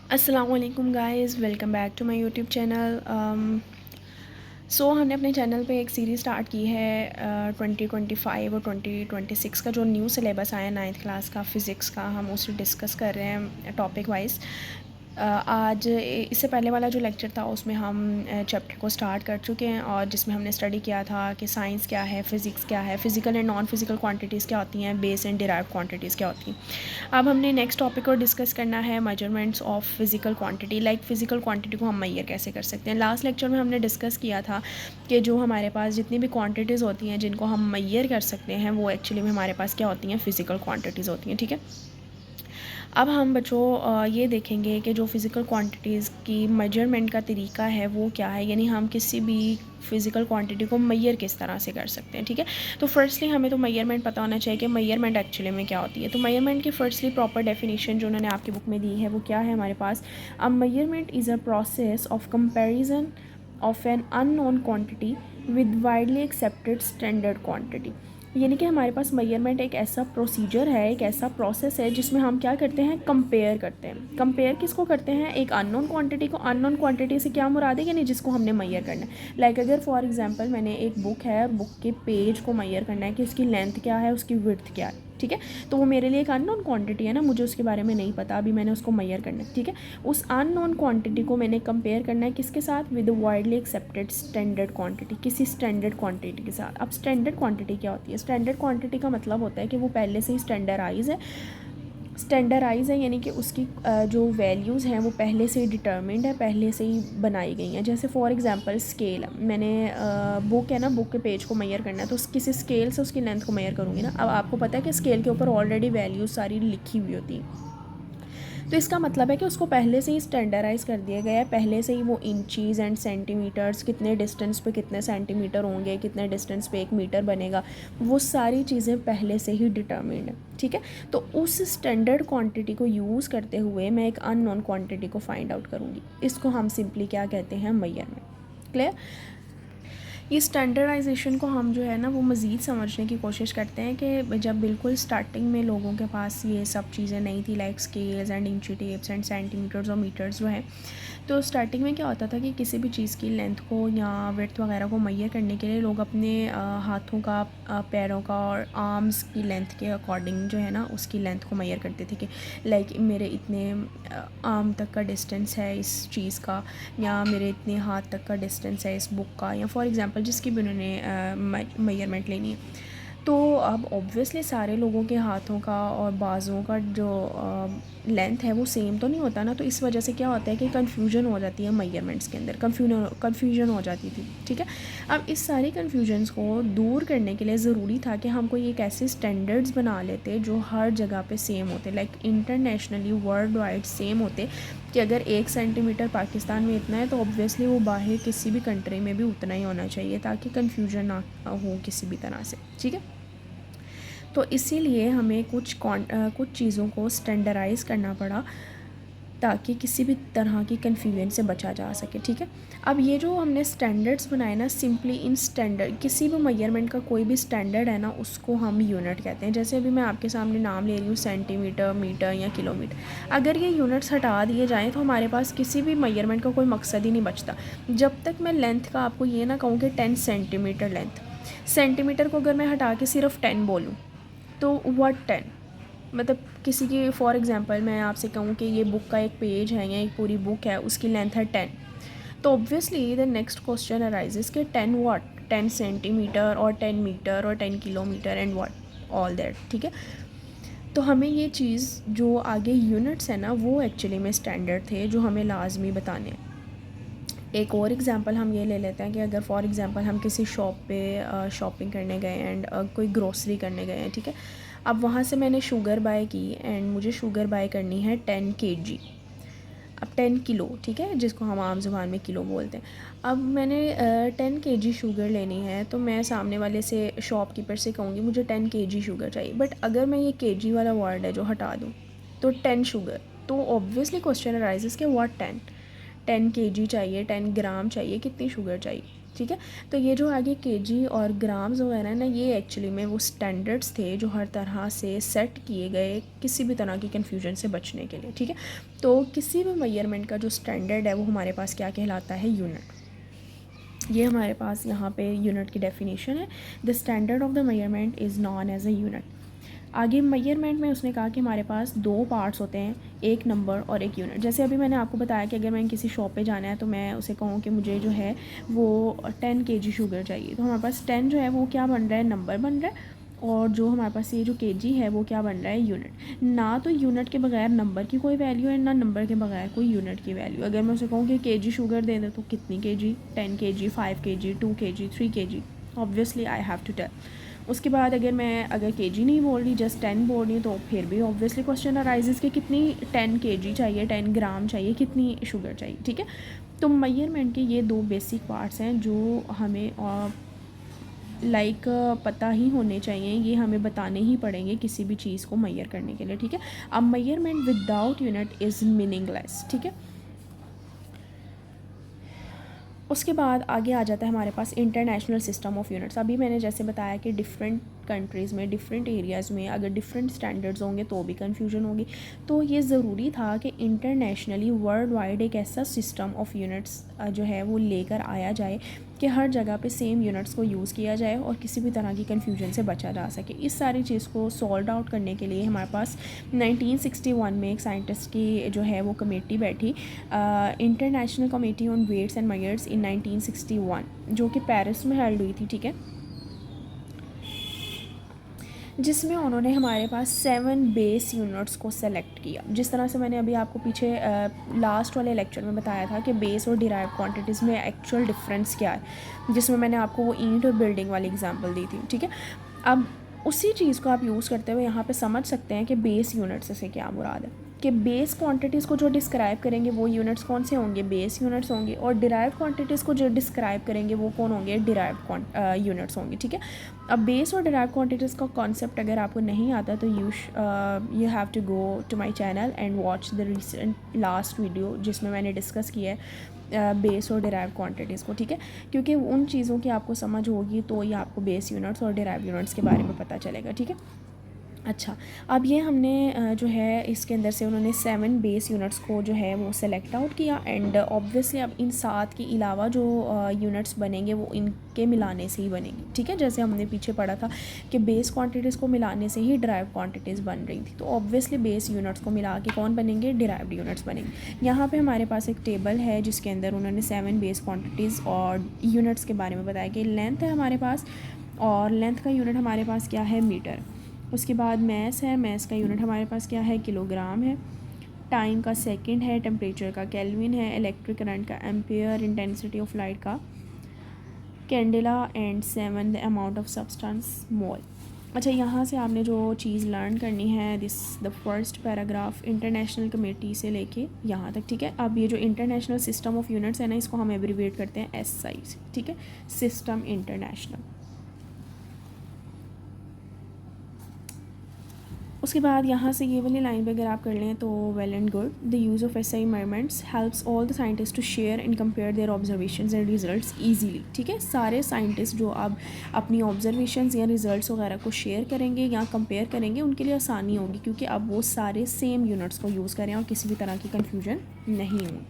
अस्सलाम वालेकुम guys, welcome back to my YouTube channel. हमने अपने चैनल पे एक सीरीज़ स्टार्ट की है 2025 और 2026 का जो न्यू सिलेबस आया 9th क्लास का फ़िज़िक्स का, हम उसे डिस्कस कर रहे हैं टॉपिक वाइज। आज इससे पहले वाला जो लेक्चर था उसमें हम चैप्टर को स्टार्ट कर चुके हैं और जिसमें हमने स्टडी किया था कि साइंस क्या है, फ़िज़िक्स क्या है, physical and non physical quantities क्या होती हैं, बेस एंड डिराइव्ड क्वांटिटीज़ क्या होती हैं। अब हमने नेक्स्ट टॉपिक को डिस्कस करना है measurements of physical quantity, like physical quantity को हम मैयर कैसे कर सकते हैं। लास्ट लेक्चर में हमने डिस्कस किया था कि जो हमारे पास जितनी भी क्वांटिटीज़ होती हैं जिनको हम मैयर कर सकते हैं वो एक्चुअली में हमारे पास क्या होती हैं, फ़िज़िकल क्वांटिटीज़ होती हैं। ठीक है, अब हम बच्चों ये देखेंगे कि जो फ़िज़िकल क्वांटिटीज़ की मेजरमेंट का तरीका है वो क्या है, यानी हम किसी भी फ़िज़िकल क्वांटिटी को मैयर किस तरह से कर सकते हैं। ठीक है, तो फर्स्टली हमें तो मेजरमेंट पता होना चाहिए कि मेजरमेंट एक्चुअली में क्या होती है। तो मेजरमेंट की फर्स्टली प्रॉपर डेफिनेशन जो उन्होंने आपकी बुक में दी है वो क्या है हमारे पास, a measurement is a process of comparison of an unknown quantity with widely accepted standard quantity. यानी कि हमारे पास मेजरमेंट एक ऐसा प्रोसीजर है, एक ऐसा प्रोसेस है जिसमें हम क्या करते हैं, कंपेयर करते हैं। कंपेयर किसको करते हैं, एक अननोन क्वांटिटी को। अननोन क्वांटिटी से क्या मुराद है, यानी जिसको हमने मैयर करना है। लाइक अगर फॉर एग्जांपल मैंने एक बुक है, बुक के पेज को मैयर करना है कि उसकी लेंथ क्या है, उसकी विड्थ क्या है। ठीक है, तो वो मेरे लिए एक अननोन क्वांटिटी है ना, मुझे उसके बारे में नहीं पता, अभी मैंने उसको मैयर करना है। ठीक है, उस अननोन क्वांटिटी को मैंने कंपेयर करना है किसके साथ, with widely accepted standard quantity, किसी स्टैंडर्ड क्वांटिटी के साथ। अब स्टैंडर्ड क्वांटिटी क्या होती है, स्टैंडर्ड क्वांटिटी का मतलब होता है कि वो पहले से ही स्टैंडर्डाइज है, यानी कि उसकी जो वैल्यूज़ हैं वो पहले से ही डिटर्मिंड है, पहले से ही बनाई गई हैं। जैसे फॉर एग्जांपल स्केल, मैंने बुक है ना, बुक के पेज को मैयर करना है तो किसी स्केल से उसकी लेंथ को मैयर करूँगी ना। अब आपको पता है कि स्केल के ऊपर ऑलरेडी वैल्यूज़ सारी लिखी हुई होती हैं, तो इसका मतलब है कि उसको पहले से ही स्टैंडर्डाइज़ कर दिया गया है, पहले से ही वो इंचीज़ एंड सेंटीमीटर्स, कितने डिस्टेंस पे कितने सेंटीमीटर होंगे, कितने डिस्टेंस पे 1 मीटर बनेगा, वो सारी चीज़ें पहले से ही डिटर्मिंड है। ठीक है, तो उस स्टैंडर्ड क्वांटिटी को यूज़ करते हुए मैं एक अननोन क्वांटिटी को फाइंड आउट करूँगी। इसको हम सिंपली क्या कहते हैं, मेजरमेंट। क्लियर। ये स्टैंडर्डाइजेशन को हम जो है ना वो मज़ीद समझने की कोशिश करते हैं कि जब बिल्कुल स्टार्टिंग में लोगों के पास ये सब चीज़ें नहीं थी, लाइक स्केल्स एंड इंची टेप्स एंड सेंटीमीटर्स और मीटर्स जो हैं, तो स्टार्टिंग में क्या होता था कि किसी भी चीज़ की लेंथ को या विड्थ वगैरह को मैयर करने के लिए लोग अपने हाथों का, पैरों का और आर्म्स की लेंथ के अकॉर्डिंग जो है ना उसकी लेंथ को मैयर करते थे कि लाइक मेरे इतने आर्म तक का डिस्टेंस है इस चीज़ का, या मेरे इतने हाथ तक का डिस्टेंस है इस बुक का, या फॉर एग्जांपल जिसकी भी उन्होंने मेजरमेंट लेनी है। तो अब ऑब्वियसली सारे लोगों के हाथों का और बाजुओं का जो लेंथ है वो सेम तो नहीं होता ना, तो इस वजह से क्या होता है कि कन्फ्यूजन हो जाती है मेजरमेंट्स के अंदर, कन्फ्यूजन हो जाती थी। ठीक है, अब इस सारी कन्फ्यूजन्स को दूर करने के लिए ज़रूरी था कि हम कोई एक ऐसे स्टैंडर्ड्स बना लेते जो हर जगह पे सेम होते, like internationally world wide same होते, कि अगर 1 सेंटीमीटर पाकिस्तान में इतना है तो ऑब्वियसली वो बाहर किसी भी कंट्री में भी उतना ही होना चाहिए, ताकि कन्फ्यूजन ना हो किसी भी तरह से। ठीक है, तो इसीलिए हमें कुछ चीज़ों को स्टैंडर्डाइज़ करना पड़ा ताकि किसी भी तरह की कन्फ्यूजन से बचा जा सके। ठीक है, अब ये जो हमने स्टैंडर्ड्स बनाए ना, सिंपली इन स्टैंडर्ड, किसी भी मेजरमेंट का कोई भी स्टैंडर्ड है ना उसको हम यूनिट कहते हैं। जैसे अभी मैं आपके सामने नाम ले रही हूँ, सेंटीमीटर, मीटर या किलोमीटर। अगर ये यूनिट्स हटा दिए जाएँ तो हमारे पास किसी भी मेजरमेंट का कोई मकसद ही नहीं बचता। जब तक मैं लेंथ का आपको ये ना कहूँ कि 10 सेंटीमीटर लेंथ, सेंटीमीटर को अगर मैं हटा के सिर्फ 10 बोलूँ तो व्हाट 10, मतलब किसी की फॉर एग्जांपल मैं आपसे कहूँ कि ये बुक का एक पेज है या एक पूरी बुक है, उसकी लेंथ है 10, तो obviously the next question arises कि 10 व्हाट, 10 सेंटीमीटर और 10 मीटर और 10 kilometre and what all that. ठीक है, तो हमें ये चीज़ जो आगे यूनिट्स है ना वो एक्चुअली में स्टैंडर्ड थे जो हमें लाजमी बताने हैं। एक और एग्जांपल हम ये ले लेते हैं कि अगर फॉर एग्जांपल हम किसी शॉप पे शॉपिंग करने गए एंड कोई ग्रोसरी करने गए हैं। ठीक है, अब वहाँ से मैंने शुगर बाय की एंड मुझे शुगर बाय करनी है 10 kg, अब 10 किलो, ठीक है, जिसको हम आम ज़ुबान में किलो बोलते हैं। अब मैंने 10 kg शुगर लेनी है तो मैं सामने वाले से, शॉपकीपर से कहूँगी मुझे 10 kg शुगर चाहिए, बट अगर मैं ये kg वाला वर्ड है जो हटा दूँ तो 10 शुगर, तो ऑब्वियसली क्वेश्चन अराइजेस कि व्हाट 10 10 kg चाहिए, 10 ग्राम चाहिए, कितनी शुगर चाहिए। ठीक है। तो ये जो आगे केजी और ग्राम्स वगैरह ना, ये एक्चुअली में वो स्टैंडर्ड्स थे जो हर तरह से सेट किए गए किसी भी तरह की कन्फ्यूजन से बचने के लिए, ठीक है। तो किसी भी मेजरमेंट का जो स्टैंडर्ड है वो हमारे पास क्या कहलाता है, यूनिट। ये हमारे पास यहाँ पे यूनिट की डेफिनेशन है। The standard of the measurement is known as a unit. आगे मेजरमेंट में उसने कहा कि हमारे पास दो पार्ट्स होते हैं, एक नंबर और एक यूनिट। जैसे अभी मैंने आपको बताया कि अगर मैं किसी शॉप पे जाना है तो मैं उसे कहूँ कि मुझे जो है वो 10 kg शुगर चाहिए, तो हमारे पास 10 जो है वो क्या बन रहा है, नंबर बन रहा है, और जो हमारे पास ये जो केजी है वो क्या बन रहा है, यूनिट। ना तो यूनिट के बगैर नंबर की कोई वैल्यू है, ना नंबर के बगैर कोई यूनिट की वैल्यू। अगर मैं उसे कहूँ कि केजी शुगर दे दे तो कितनी KG, 10 kg, 5 kg, 2 kg, 3 kg, obviously I have to tell. उसके बाद अगर केजी नहीं बोल रही, जस्ट 10 बोल रही, तो फिर भी ऑब्वियसली क्वेश्चन अराइजेस कि कितनी 10 kg चाहिए, 10 ग्राम चाहिए, कितनी शुगर चाहिए, ठीक है। तो मेजरमेंट के ये दो बेसिक पार्ट्स हैं जो हमें पता ही होने चाहिए, ये हमें बताने ही पड़ेंगे किसी भी चीज़ को मेजर करने के लिए, ठीक है। अब measurement without unit is meaningless, ठीक है। उसके बाद आगे आ जाता है हमारे पास इंटरनेशनल सिस्टम ऑफ यूनिट्स। अभी मैंने जैसे बताया कि डिफरेंट कंट्रीज़ में, डिफरेंट एरियाज़ में अगर डिफरेंट स्टैंडर्ड्स होंगे तो भी कन्फ्यूजन होगी। तो ये ज़रूरी था कि इंटरनेशनली वर्ल्ड वाइड एक ऐसा सिस्टम ऑफ यूनिट्स जो है वो लेकर आया जाए कि हर जगह पे सेम यूनिट्स को यूज़ किया जाए और किसी भी तरह की कन्फ्यूजन से बचा जा सके। इस सारी चीज़ को सॉल्व आउट करने के लिए हमारे पास 1961 में एक साइंटिस्ट की जो है वो कमेटी बैठी, international committee on weights and measures in 1961, जो कि पेरिस में हेल्ड हुई थी, ठीक है। जिसमें उन्होंने हमारे पास 7 बेस यूनिट्स को सेलेक्ट किया। जिस तरह से मैंने अभी आपको पीछे लास्ट वाले लेक्चर में बताया था कि बेस और डिराइव क्वांटिटीज़ में एक्चुअल डिफरेंस क्या है, जिसमें मैंने आपको वो ईंट और बिल्डिंग वाली एग्जांपल दी थी, ठीक है। अब उसी चीज़ को आप यूज़ करते हुए यहाँ पे समझ सकते हैं कि बेस यूनिट्स से क्या मुराद है, कि बेस क्वांटिटीज़ को जो डिस्क्राइब करेंगे वो यूनिट्स कौन से होंगे, बेस यूनिट्स होंगे, और डिराइव क्वांटिटीज़ को जो डिस्क्राइब करेंगे वो कौन होंगे, डिराइव यूनिट्स होंगे, ठीक है। अब बेस और डिराइव क्वांटिटीज़ का कॉन्सेप्ट अगर आपको नहीं आता तो you have to go to my channel and watch the recent last video जिसमें मैंने डिस्कस किया है बेस और डिराइव क्वांटिटीज़ को, ठीक है। क्योंकि उन चीज़ों की आपको समझ होगी तो ये आपको बेस यूनिट्स और डिराइव यूनिट्स के बारे में पता चलेगा, ठीक है। अच्छा, अब ये हमने जो है इसके अंदर से उन्होंने 7 बेस यूनिट्स को जो है वो सेलेक्ट आउट किया, एंड ऑब्वियसली अब इन 7 के अलावा जो यूनिट्स बनेंगे वो इनके मिलाने से ही बनेंगे, ठीक है। जैसे हमने पीछे पढ़ा था कि बेस क्वांटिटीज़ को मिलाने से ही डिराइव क्वांटिटीज़ बन रही थी, तो ऑब्वियसली बेस यूनिट्स को मिला के कौन बनेंगे, डिराइव्ड यूनिट्स बनेंगे। यहाँ पर हमारे पास एक टेबल है जिसके अंदर उन्होंने 7 बेस क्वान्टिटीज़ और यूनिट्स के बारे में बताया कि लेंथ है हमारे पास, और लेंथ का यूनिट हमारे पास क्या है, मीटर। उसके बाद मैस है, मैस का यूनिट हमारे पास क्या है, किलोग्राम है। टाइम का सेकंड है, टेम्परेचर का केल्विन है, इलेक्ट्रिक करंट का एम्पियर, इंटेंसिटी ऑफ लाइट का candela, and 7 the amount of substance mole. अच्छा, यहाँ से आपने जो चीज़ लर्न करनी है, this the first paragraph international committee से लेके यहाँ तक, ठीक है। अब ये जो इंटरनेशनल सिस्टम ऑफ यूनिट्स है ना, इसको हम एब्रीवेट करते हैं SI से, ठीक है, सिस्टम इंटरनेशनल। उसके बाद यहाँ से ये वाली लाइन पे अगर आप कर लें तो well and good. The use of SI measurements helps all the scientist to share and compare their observations and results easily, ठीक है। सारे साइंटिस्ट जो अब अपनी ऑब्जर्वेशंस या रिजल्ट्स वगैरह को शेयर करेंगे या कंपेयर करेंगे, उनके लिए आसानी होगी, क्योंकि अब वो सारे सेम यूनिट्स को यूज़ करें और किसी भी तरह की कन्फ्यूजन नहीं होगी।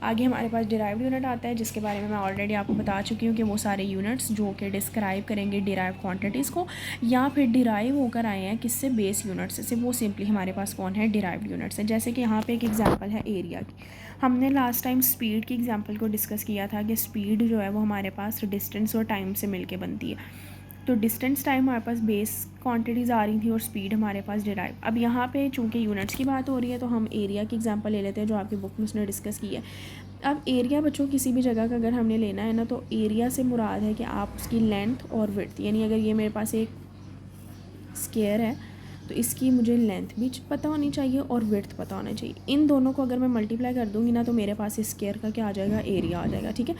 आगे हमारे पास डिराइव्ड यूनिट आता है, जिसके बारे में मैं ऑलरेडी आपको बता चुकी हूँ कि वो सारे यूनिट्स जो कि डिस्क्राइब करेंगे डिराइव क्वांटिटीज़ को, या फिर डिराइव होकर आए हैं किससे, बेस यूनिट्स से, वो सिंपली हमारे पास कौन है, डिराइव्ड यूनिट्स है। जैसे कि यहाँ पे एक एग्जांपल है एरिया की। हमने लास्ट टाइम स्पीड की एग्जांपल को डिस्कस किया था कि स्पीड जो है वो हमारे पास डिस्टेंस और टाइम से मिलके बनती है। तो डिस्टेंस टाइम हमारे पास बेस क्वांटिटीज़ आ रही थी और स्पीड हमारे पास डिराइव। अब यहाँ पे चूँकि यूनिट्स की बात हो रही है तो हम एरिया की एग्जांपल ले लेते हैं जो आपकी बुक में उसने डिस्कस की है। अब एरिया बच्चों किसी भी जगह का अगर हमने लेना है ना, तो एरिया से मुराद है कि आप उसकी लेंथ और विड्थ, यानी अगर ये मेरे पास एक स्क्वायर है तो इसकी मुझे लेंथ भी पता होनी चाहिए और विड्थ पता होना चाहिए। इन दोनों को अगर मैं मल्टीप्लाई कर दूंगी ना, तो मेरे पास इस स्क्वायर का क्या आ जाएगा, एरिया आ जाएगा, ठीक है।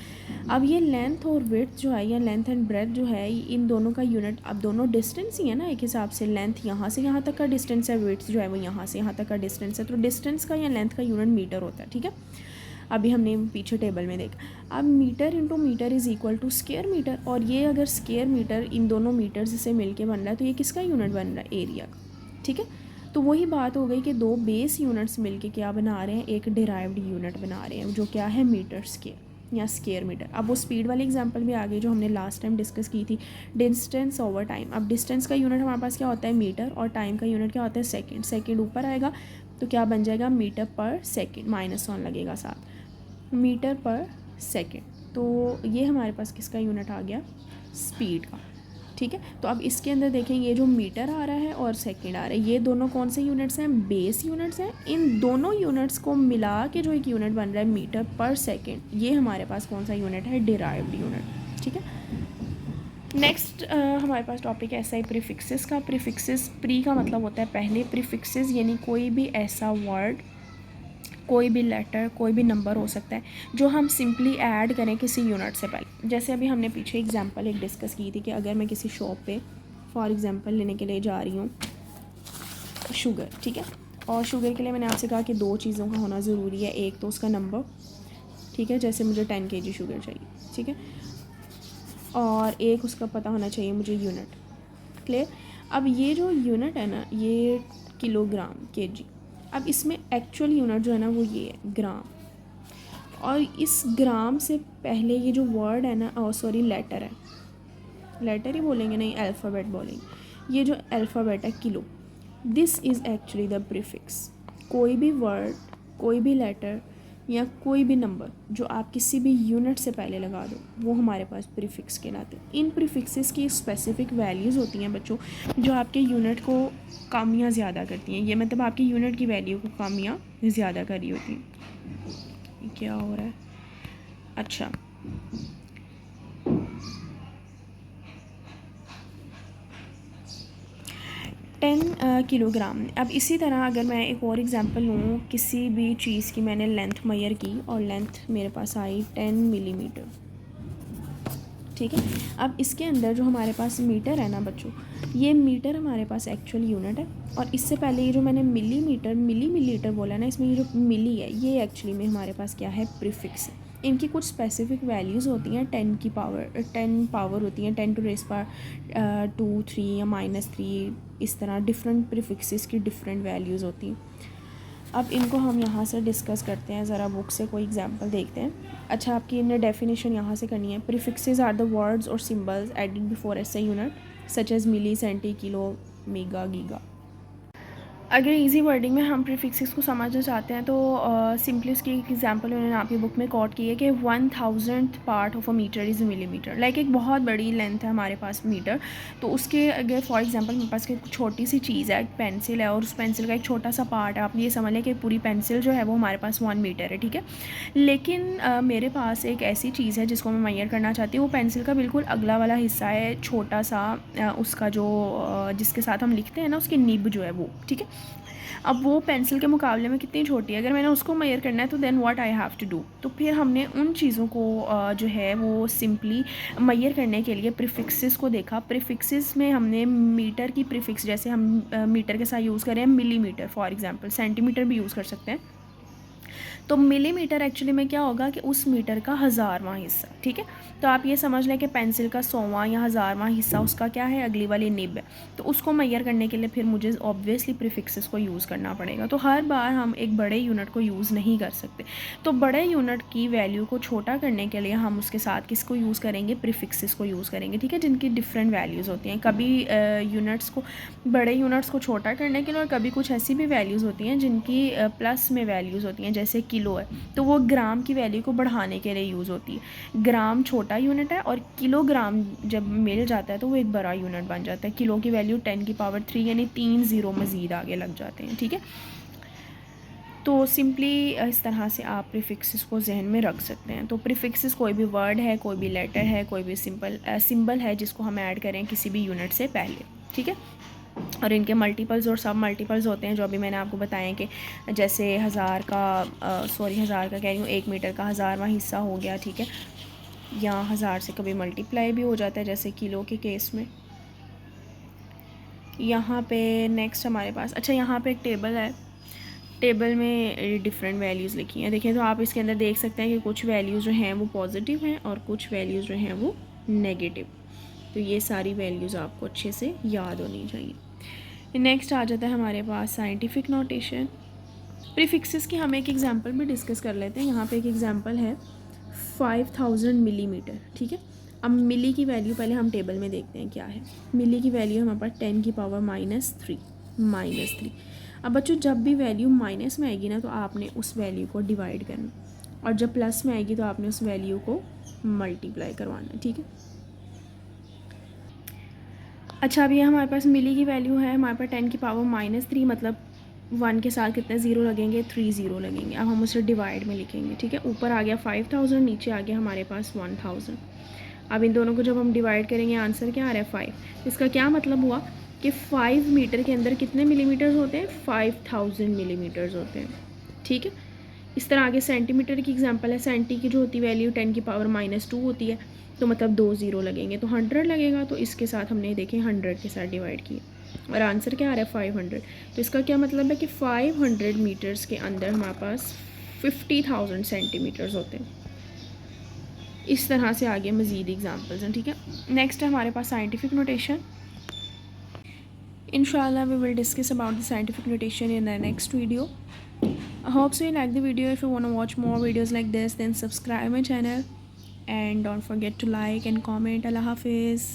अब ये लेंथ और विड्थ जो है, या लेंथ एंड ब्रेथ जो है, इन दोनों का यूनिट, अब दोनों डिस्टेंस ही है ना एक हिसाब से। लेंथ यहाँ से यहाँ तक का डिस्टेंस है, विड्थ जो है वो यहाँ से यहाँ तक का डिस्टेंस है, तो डिस्टेंस का या लेंथ का यूनिट मीटर होता है, ठीक है। अभी हमने पीछे टेबल में देखा। अब metre into metre is equal to square metre, और ये अगर स्क्वायर मीटर इन दोनों मीटर्स से मिल के बन रहा है तो ये किसका यूनिट बन रहा है? एरिया का। ठीक है, तो वही बात हो गई कि दो बेस यूनिट्स मिलके क्या बना रहे हैं? एक डिराइव्ड यूनिट बना रहे हैं, जो क्या है? मीटर स्क्वायर या स्क्वायर मीटर। अब वो स्पीड वाली एग्जांपल भी आ गई जो हमने लास्ट टाइम डिस्कस की थी, डिस्टेंस ओवर टाइम। अब डिस्टेंस का यूनिट हमारे पास क्या होता है? मीटर, और टाइम का यूनिट क्या होता है? सेकंड। सेकंड ऊपर आएगा तो क्या बन जाएगा? मीटर पर सेकंड, -1 लगेगा साथ, मीटर पर सेकंड। तो ये हमारे पास किसका यूनिट आ गया? स्पीड का। ठीक है, तो अब इसके अंदर देखें, ये जो मीटर आ रहा है और सेकंड आ रहा है, ये दोनों कौन से यूनिट्स हैं? बेस यूनिट्स हैं। इन दोनों यूनिट्स को मिला के जो एक यूनिट बन रहा है मीटर पर सेकंड, ये हमारे पास कौन सा यूनिट है? Derived unit. ठीक है, नेक्स्ट हमारे पास टॉपिक है SI प्रीफिक्सेस का। प्रीफिक्सेस, प्री का मतलब होता है पहले, प्रीफिक्सेस यानी कोई भी ऐसा वर्ड, कोई भी लेटर, कोई भी नंबर हो सकता है जो हम सिंपली ऐड करें किसी यूनिट से पहले। जैसे अभी हमने पीछे एग्जांपल एक डिस्कस की थी कि अगर मैं किसी शॉप पे फॉर एग्जांपल लेने के लिए जा रही हूँ शुगर, ठीक है, और शुगर के लिए मैंने आपसे कहा कि 2 चीज़ों का होना ज़रूरी है। एक तो उसका नंबर, ठीक है, जैसे मुझे 10 kg शुगर चाहिए, ठीक है, और एक उसका पता होना चाहिए मुझे यूनिट। क्लियर? अब ये जो यूनिट है ना, ये किलोग्राम, kg। अब इसमें एक्चुअल यूनिट जो है ना वो ये है, ग्राम। और इस ग्राम से पहले ये जो वर्ड है ना, सॉरी लेटर है, लेटर ही बोलेंगे, नहीं अल्फ़ाबेट बोलेंगे। ये जो अल्फ़ाबेट है kilo, this is actually the prefix. कोई भी वर्ड, कोई भी लेटर या कोई भी नंबर जो आप किसी भी यूनिट से पहले लगा दो, वो हमारे पास प्रीफिक्स कहलाते हैं। इन प्रीफिक्सेस की स्पेसिफिक वैल्यूज़ होती हैं बच्चों, जो आपके यूनिट को कम या ज़्यादा करती हैं। ये मतलब आपकी यूनिट की वैल्यू को कम या ज़्यादा कर रही होती हैं। क्या हो रहा है? अच्छा, 10 किलोग्राम। अब इसी तरह अगर मैं एक और एग्जांपल लूँ, किसी भी चीज़ की मैंने लेंथ मेजर की और लेंथ मेरे पास आई 10 मिलीमीटर, ठीक है। अब इसके अंदर जो हमारे पास मीटर है ना बच्चों, ये मीटर हमारे पास एक्चुअल यूनिट है, और इससे पहले ये जो मैंने मिलीमीटर, मिलीमीटर बोला ना, इसमें ये जो मिली है ये एक्चुअली में हमारे पास क्या है? प्रीफिक्स है। इनकी कुछ स्पेसिफिक वैल्यूज़ होती हैं, 10 पावर होती हैं, 10 टू रेस पावर 2, 3 या -3, इस तरह डिफरेंट प्रीफिक्सेस की डिफरेंट वैल्यूज़ होती हैं। अब इनको हम यहाँ से डिस्कस करते हैं, ज़रा बुक से कोई एग्जांपल देखते हैं। अच्छा, आपकी इन्हें डेफिनेशन यहाँ से करनी है। प्रीफिक्सेस आर द वर्ड्स और symbols added before SI unit such as milli, centi, kilo, mega, giga. अगर इजी वर्डिंग में हम प्रीफिक्सेस को समझना चाहते हैं तो सिंपली उसकी एक एग्जांपल उन्होंने आपकी बुक में कोट की है कि 1000th part of a metre is millimetre. Like एक बहुत बड़ी लेंथ है हमारे पास मीटर, तो उसके अगर फॉर एग्जांपल मेरे पास एक छोटी सी चीज़ है, एक पेंसिल है, और उस पेंसिल का एक छोटा सा पार्ट है, आप ये समझ लें कि पूरी पेंसिल जो है वो हमारे पास 1 मीटर है, ठीक है। लेकिन मेरे पास एक ऐसी चीज़ है जिसको मैं मेजर करना चाहती हूँ, वो पेंसिल का बिल्कुल अगला वाला हिस्सा है, छोटा सा, उसका जो जिसके साथ हम लिखते हैं ना, उसकी निब जो है वो, ठीक है। अब वो पेंसिल के मुकाबले में कितनी छोटी है, अगर मैंने उसको मेजर करना है तो then what I have to do. तो फिर हमने उन चीज़ों को जो है वो सिंपली मेजर करने के लिए प्रीफिक्सेस को देखा। प्रीफिक्सेस में हमने मीटर की प्रीफिक्स, जैसे हम मीटर के साथ यूज़ करें मिलीमीटर फॉर एग्जांपल, सेंटीमीटर भी यूज़ कर सकते हैं, तो मिलीमीटर एक्चुअली में क्या होगा कि उस मीटर का 1000वां हिस्सा, ठीक है। तो आप ये समझ लें कि पेंसिल का 100वां या 1000वां हिस्सा उसका क्या है? अगली वाली निब है। तो उसको मेजर करने के लिए फिर मुझे ऑब्वियसली प्रीफिक्सेस को यूज़ करना पड़ेगा। तो हर बार हम एक बड़े यूनिट को यूज़ नहीं कर सकते, तो बड़े यूनिट की वैल्यू को छोटा करने के लिए हम उसके साथ किसको यूज़ करेंगे? प्रीफिक्सेस को यूज़ करेंगे, ठीक है, जिनकी डिफरेंट वैल्यूज़ होती हैं। कभी यूनिट्स को, बड़े यूनिट्स को छोटा करने के लिए, और कभी कुछ ऐसी भी वैल्यूज़ होती हैं जिनकी प्लस में वैल्यूज़ होती हैं, जैसे किलो है तो वो ग्राम की वैल्यू को बढ़ाने के लिए यूज़ होती है। ग्राम छोटा यूनिट है और किलोग्राम जब मिल जाता है तो वो एक बड़ा यूनिट बन जाता है। किलो की वैल्यू 10 की पावर 3 यानी 3 ज़ीरो मज़ीद आगे लग जाते हैं, ठीक है। तो सिंपली इस तरह से आप प्रीफिक्सेस को जहन में रख सकते हैं। तो प्रीफिक्सेस कोई भी वर्ड है, कोई भी लेटर है, कोई भी सिंबल है जिसको हम ऐड करें किसी भी यूनिट से पहले, ठीक है। और इनके मल्टीपल्स और सब मल्टीपल्स होते हैं, जो अभी मैंने आपको बताया कि जैसे 1000 का कह रही हूँ, 1 मीटर का 1000वां हिस्सा हो गया, ठीक है, या 1000 से कभी मल्टीप्लाई भी हो जाता है जैसे किलो के केस में। यहाँ पे नेक्स्ट हमारे पास, अच्छा यहाँ पे एक टेबल है, टेबल में डिफरेंट वैल्यूज़ लिखी हैं। देखिए तो आप इसके अंदर देख सकते हैं कि कुछ वैल्यूज़ जो हैं वो पॉजिटिव हैं और कुछ वैल्यूज़ जो हैं वो नेगेटिव। तो ये सारी वैल्यूज़ आपको अच्छे से याद होनी चाहिए। नेक्स्ट आ जाता है हमारे पास साइंटिफिक नोटेशन। प्रीफिक्सेस की हम एक एग्जांपल भी डिस्कस कर लेते हैं। यहाँ पे एक एग्जांपल है 5000 मिलीमीटर, ठीक है। अब मिली की वैल्यू पहले हम टेबल में देखते हैं क्या है। मिली की वैल्यू हमारे पास 10 की पावर -3। अब बच्चों जब भी वैल्यू माइनस में आएगी ना तो आपने उस वैल्यू को डिवाइड करना, और जब प्लस में आएगी तो आपने उस वैल्यू को मल्टीप्लाई करवाना, ठीक है। अच्छा अब ये हमारे पास मिली की वैल्यू है हमारे पास 10 की पावर -3, मतलब 1 के साथ कितने ज़ीरो लगेंगे, 3 ज़ीरो लगेंगे। अब हम उसे डिवाइड में लिखेंगे, ठीक है। ऊपर आ गया 5000, नीचे आ गया हमारे पास 1000। अब इन दोनों को जब हम डिवाइड करेंगे आंसर क्या आ रहा है 5। इसका क्या मतलब हुआ कि 5 मीटर के अंदर कितने मिलीमीटर्स होते हैं, 5000 मिलीमीटर्स होते हैं, ठीक है। इस तरह आगे सेंटीमीटर की एग्जांपल है। सेंटी की जो होती वैल्यू 10 की पावर -2 होती है, तो मतलब 2 ज़ीरो लगेंगे तो 100 लगेगा। तो इसके साथ हमने देखें 100 के साथ डिवाइड किया और आंसर क्या आ रहा है 500। तो इसका क्या मतलब है कि 500 मीटर्स के अंदर हमारे पास 50,000 सेंटीमीटर्स होते हैं। इस तरह से आगे मज़ीद एग्जांपल्स हैं, ठीक है। नेक्स्ट है हमारे पास scientific notation. Inshallah we will discuss about the scientific notation in the next video. I hope so you like the video. If you want to watch more videos like this, then subscribe my channel and don't forget to like and comment. Allah Hafiz.